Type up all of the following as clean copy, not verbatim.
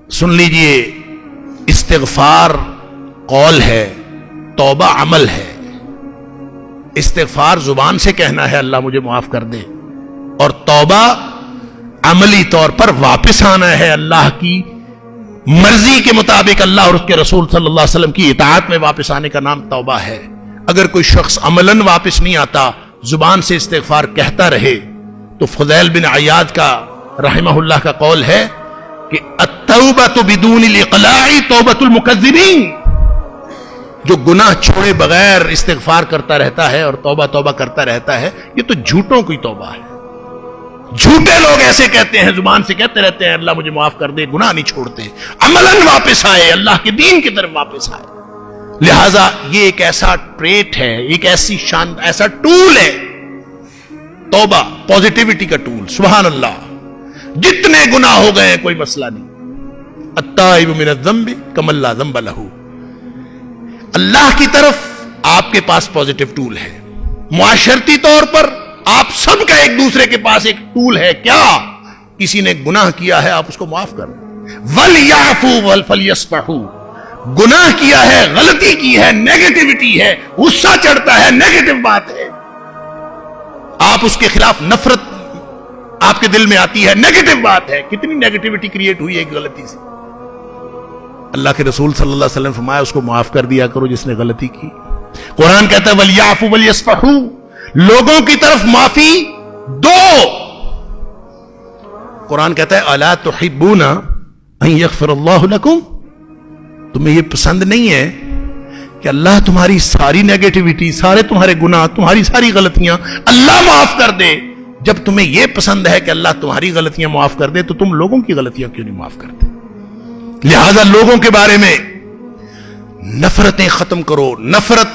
سن لیجئے، استغفار قول ہے، توبہ عمل ہے۔ استغفار زبان سے کہنا ہے اللہ مجھے معاف کر دے، اور توبہ عملی طور پر واپس آنا ہے، اللہ کی مرضی کے مطابق اللہ اور اس کے رسول صلی اللہ علیہ وسلم کی اطاعت میں واپس آنے کا نام توبہ ہے۔ اگر کوئی شخص عملاً واپس نہیں آتا، زبان سے استغفار کہتا رہے، تو فضیل بن عیاض کا رحمہ اللہ کا قول ہے کہ التوبۃ بدون الاقلاع توبۃ المکذبین، جو گناہ چھوڑے بغیر استغفار کرتا رہتا ہے اور توبہ توبہ کرتا رہتا ہے، یہ تو جھوٹوں کی توبہ ہے۔ جھوٹے لوگ ایسے کہتے ہیں، زبان سے کہتے رہتے ہیں اللہ مجھے معاف کر دے، گناہ نہیں چھوڑتے، عملاً واپس آئے، اللہ کے دین کی طرف واپس آئے۔ لہذا یہ ایک ایسا ٹریٹ ہے، ایک ایسی شان، ایسا ٹول ہے توبہ، پوزیٹیوٹی کا ٹول۔ سبحان اللہ، جتنے گناہ ہو گئے کوئی مسئلہ نہیں، التائب من الذنب کمن لا ذنب لہ۔ اللہ کی طرف آپ کے پاس پوزیٹیو ٹول ہے۔ معاشرتی طور پر آپ سب کا ایک دوسرے کے پاس ایک ٹول ہے، کیا؟ کسی نے گناہ کیا ہے، آپ اس کو معاف کر دیں۔ وَلْيَعْفُوا وَلْيَصْفَحُوا، گناہ کیا ہے، غلطی کی ہے، نیگیٹیوٹی ہے، غصہ چڑھتا ہے، نیگیٹو بات ہے، آپ اس کے خلاف نفرت آپ کے دل میں آتی ہے، نیگیٹو بات ہے، کتنی نیگیٹیوٹی کریٹ ہوئی ہے ایک غلطی سے۔ اللہ کے رسول صلی اللہ علیہ وسلم فرمایا اس کو معاف کر دیا کرو جس نے غلطی کی۔ قرآن کہتا ہے وَلْيَعْفُوا وَلْيَصْفَحُوا، لوگوں کی طرف معافی دو۔ قرآن کہتا ہے اَلَا تُحِبُّونَ أَن يَغْفِرَ اللَّهُ لَكُمْ، تمہیں یہ پسند نہیں ہے کہ اللہ تمہاری ساری نیگیٹیوٹی، سارے تمہارے گناہ، تمہاری ساری غلطیاں اللہ معاف کر دے؟ جب تمہیں یہ پسند ہے کہ اللہ تمہاری غلطیاں معاف کر دے، تو تم لوگوں کی غلطیاں کیوں نہیں معاف کرتے؟ لہذا لوگوں کے بارے میں نفرتیں ختم کرو۔ نفرت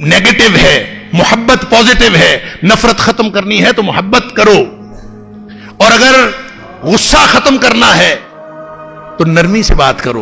نیگیٹو ہے، محبت پوزیٹو ہے۔ نفرت ختم کرنی ہے تو محبت کرو، اور اگر غصہ ختم کرنا ہے تو نرمی سے بات کرو۔